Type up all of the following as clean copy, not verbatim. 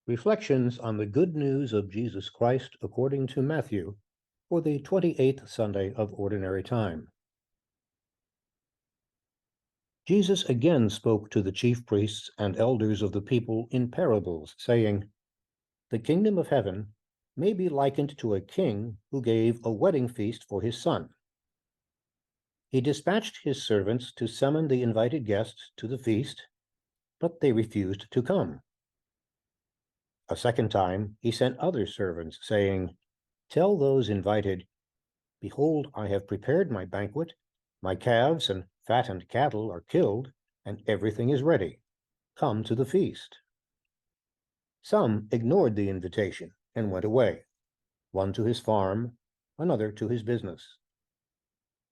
Reflections on the Good News of Jesus Christ according to Matthew for the 28th Sunday of Ordinary Time. Jesus again spoke to the chief priests and elders of the people in parables, saying, "The kingdom of heaven may be likened to a king who gave a wedding feast for his son. He dispatched his servants to summon the invited guests to the feast, but they refused to come. A second time, he sent other servants, saying, 'Tell those invited, behold, I have prepared my banquet, my calves and fattened cattle are killed, and everything is ready. Come to the feast.' Some ignored the invitation and went away, one to his farm, another to his business.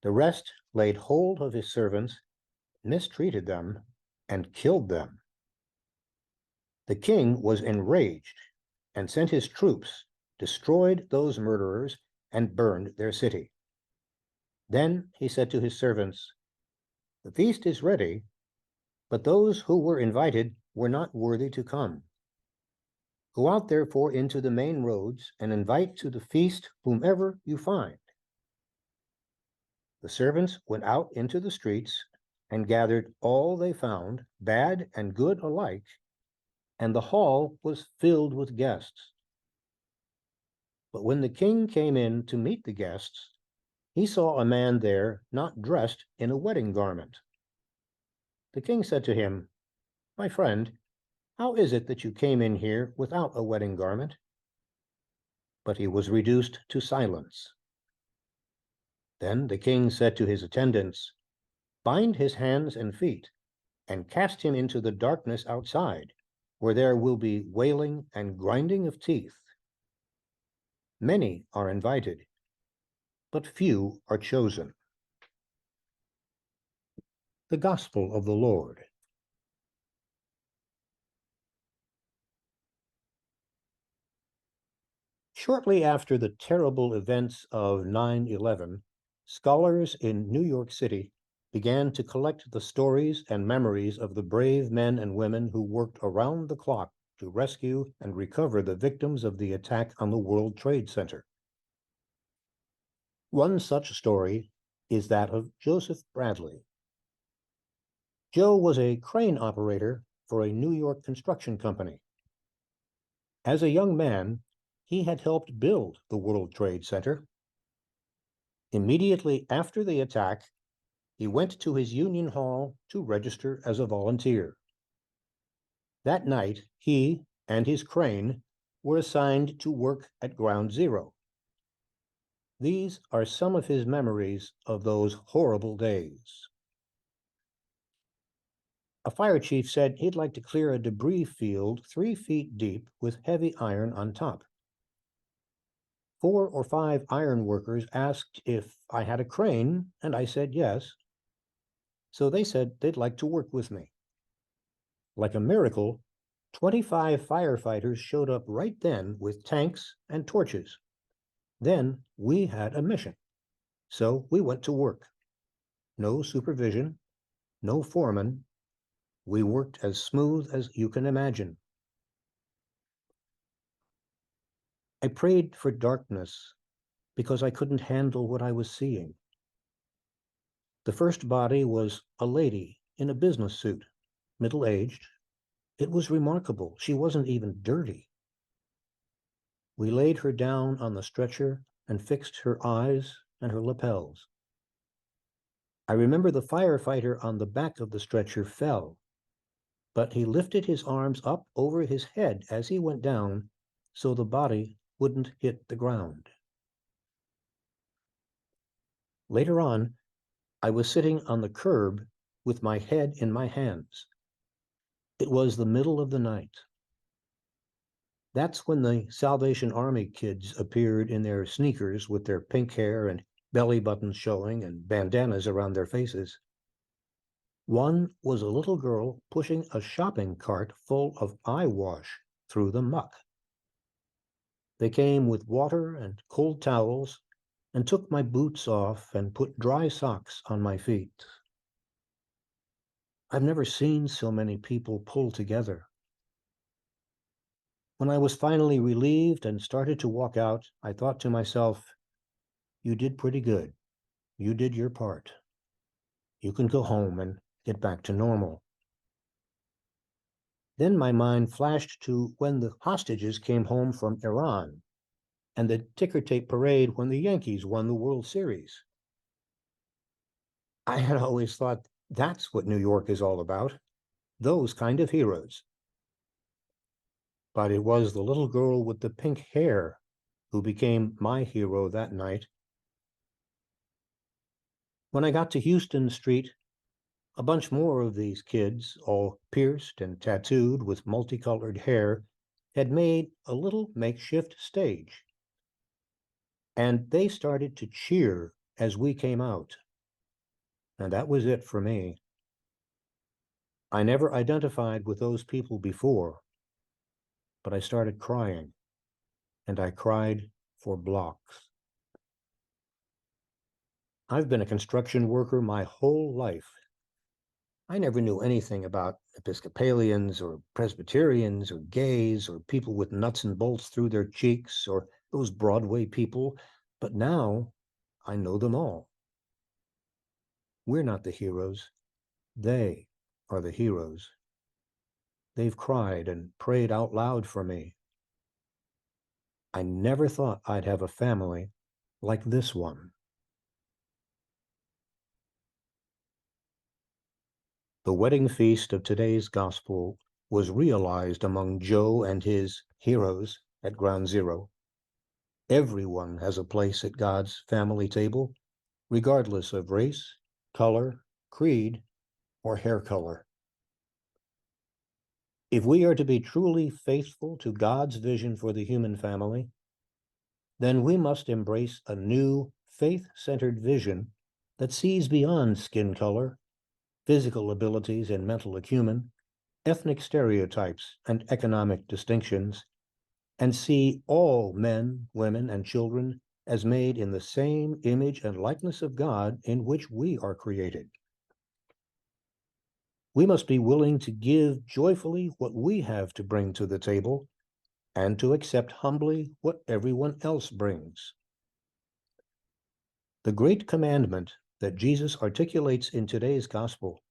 The rest laid hold of his servants, mistreated them, and killed them. The king was enraged and sent his troops, destroyed those murderers, and burned their city. Then he said to his servants, 'The feast is ready, but those who were invited were not worthy to come. Go out therefore into the main roads and invite to the feast whomever you find.' The servants went out into the streets and gathered all they found, bad and good alike, and the hall was filled with guests. But when the king came in to meet the guests, he saw a man there not dressed in a wedding garment. The king said to him, 'My friend, how is it that you came in here without a wedding garment?' But he was reduced to silence. Then the king said to his attendants, 'Bind his hands and feet, and cast him into the darkness outside, where there will be wailing and grinding of teeth. Many are invited, but few are chosen.'" The Gospel of the Lord. Shortly after the terrible events of 9/11, scholars in New York City began to collect the stories and memories of the brave men and women who worked around the clock to rescue and recover the victims of the attack on the World Trade Center. One such story is that of Joseph Bradley. Joe was a crane operator for a New York construction company. As a young man, he had helped build the World Trade Center. Immediately after the attack, he went to his union hall to register as a volunteer. That night, he and his crane were assigned to work at Ground Zero. These are some of his memories of those horrible days. A fire chief said he'd like to clear a debris field 3 feet deep with heavy iron on top. 4 or 5 iron workers asked if I had a crane, and I said yes. So they said they'd like to work with me. Like a miracle, 25 firefighters showed up right then with tanks and torches. Then we had a mission. So we went to work. No supervision, no foreman. We worked as smooth as you can imagine. I prayed for darkness because I couldn't handle what I was seeing. The first body was a lady in a business suit, middle-aged. It was remarkable. She wasn't even dirty. We laid her down on the stretcher and fixed her eyes and her lapels. I remember the firefighter on the back of the stretcher fell, but he lifted his arms up over his head as he went down so the body wouldn't hit the ground. Later on, I was sitting on the curb with my head in my hands. It was the middle of the night. That's when the Salvation Army kids appeared in their sneakers with their pink hair and belly buttons showing and bandanas around their faces. One was a little girl pushing a shopping cart full of eye wash through the muck. They came with water and cold towels and took my boots off and put dry socks on my feet. I've never seen so many people pull together. When I was finally relieved and started to walk out, I thought to myself, you did pretty good. You did your part. You can go home and get back to normal. Then my mind flashed to when the hostages came home from Iran and the ticker tape parade when the Yankees won the World Series. I had always thought that's what New York is all about, those kind of heroes. But it was the little girl with the pink hair who became my hero that night. When I got to Houston Street, a bunch more of these kids, all pierced and tattooed with multicolored hair, had made a little makeshift stage. And they started to cheer as we came out. And that was it for me. I never identified with those people before, but I started crying, and I cried for blocks. I've been a construction worker my whole life. I never knew anything about Episcopalians or Presbyterians or gays or people with nuts and bolts through their cheeks or those Broadway people, but now I know them all. We're not the heroes. They are the heroes. They've cried and prayed out loud for me. I never thought I'd have a family like this one. The wedding feast of today's gospel was realized among Joe and his heroes at Ground Zero. Everyone has a place at God's family table, regardless of race, color, creed, or hair color. If we are to be truly faithful to God's vision for the human family, then we must embrace a new faith-centered vision that sees beyond skin color, physical abilities and mental acumen, ethnic stereotypes and economic distinctions, and see all men, women, and children as made in the same image and likeness of God in which we are created. We must be willing to give joyfully what we have to bring to the table and to accept humbly what everyone else brings. The great commandment that Jesus articulates in today's gospel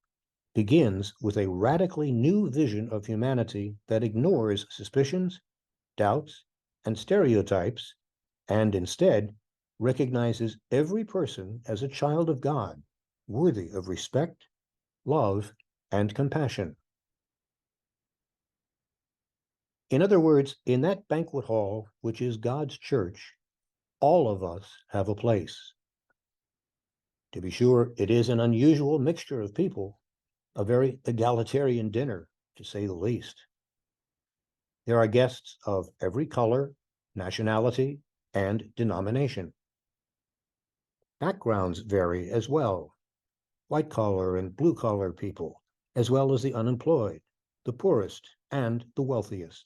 begins with a radically new vision of humanity that ignores suspicions, doubts, and stereotypes, and instead recognizes every person as a child of God, worthy of respect, love, and compassion. In other words, in that banquet hall, which is God's church, all of us have a place. To be sure, it is an unusual mixture of people, a very egalitarian dinner, to say the least. There are guests of every color, nationality, and denomination. Backgrounds vary as well. White-collar and blue-collar people, as well as the unemployed, the poorest, and the wealthiest.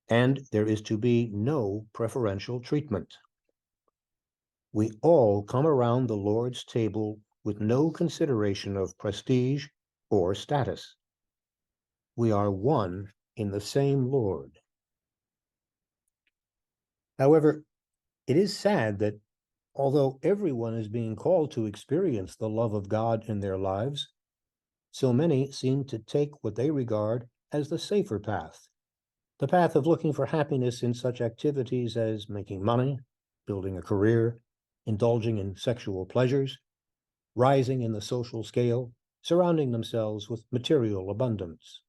And there is to be no preferential treatment. We all come around the Lord's table with no consideration of prestige or status. We are one in the same Lord. However, it is sad that although everyone is being called to experience the love of God in their lives, so many seem to take what they regard as the safer path, the path of looking for happiness in such activities as making money, building a career, indulging in sexual pleasures, rising in the social scale, surrounding themselves with material abundance.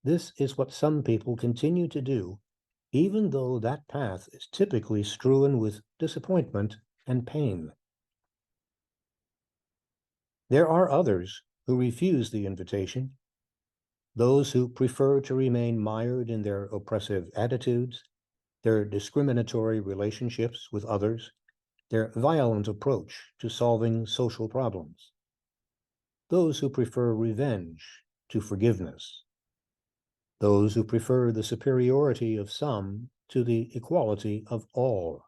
This is what some people continue to do, even though that path is typically strewn with disappointment and pain. There are others who refuse the invitation, those who prefer to remain mired in their oppressive attitudes, their discriminatory relationships with others, their violent approach to solving social problems, those who prefer revenge to forgiveness, those who prefer the superiority of some to the equality of all,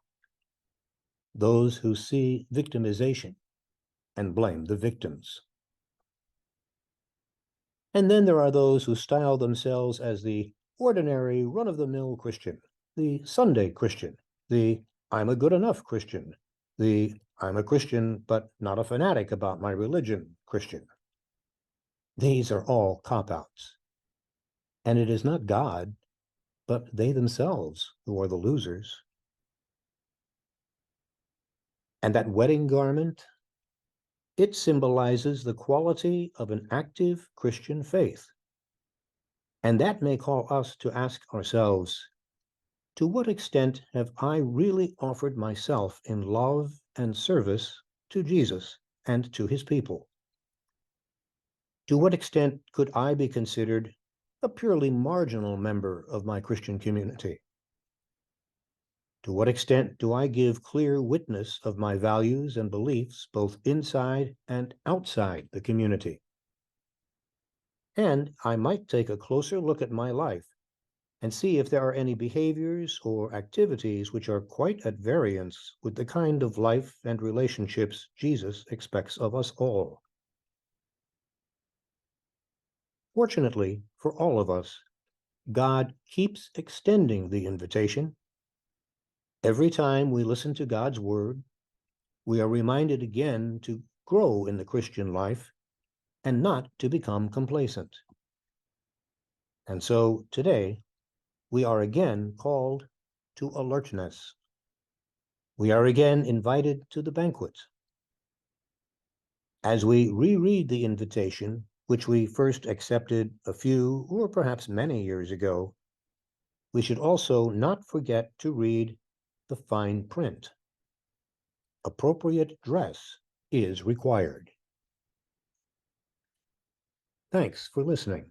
those who see victimization and blame the victims. And then there are those who style themselves as the ordinary, run-of-the-mill Christian, the Sunday Christian, the I'm a good enough Christian, the I'm a Christian but not a fanatic about my religion Christian. These are all cop-outs. And it is not God, but they themselves who are the losers. And that wedding garment, it symbolizes the quality of an active Christian faith. And that may call us to ask ourselves, to what extent have I really offered myself in love and service to Jesus and to his people? To what extent could I be considered a purely marginal member of my Christian community? To what extent do I give clear witness of my values and beliefs both inside and outside the community? And I might take a closer look at my life and see if there are any behaviors or activities which are quite at variance with the kind of life and relationships Jesus expects of us all. Fortunately, for all of us, God keeps extending the invitation. Every time we listen to God's word, we are reminded again to grow in the Christian life and not to become complacent. And so today, we are again called to alertness. We are again invited to the banquet. As we reread the invitation, which we first accepted a few or perhaps many years ago, we should also not forget to read the fine print. Appropriate dress is required. Thanks for listening.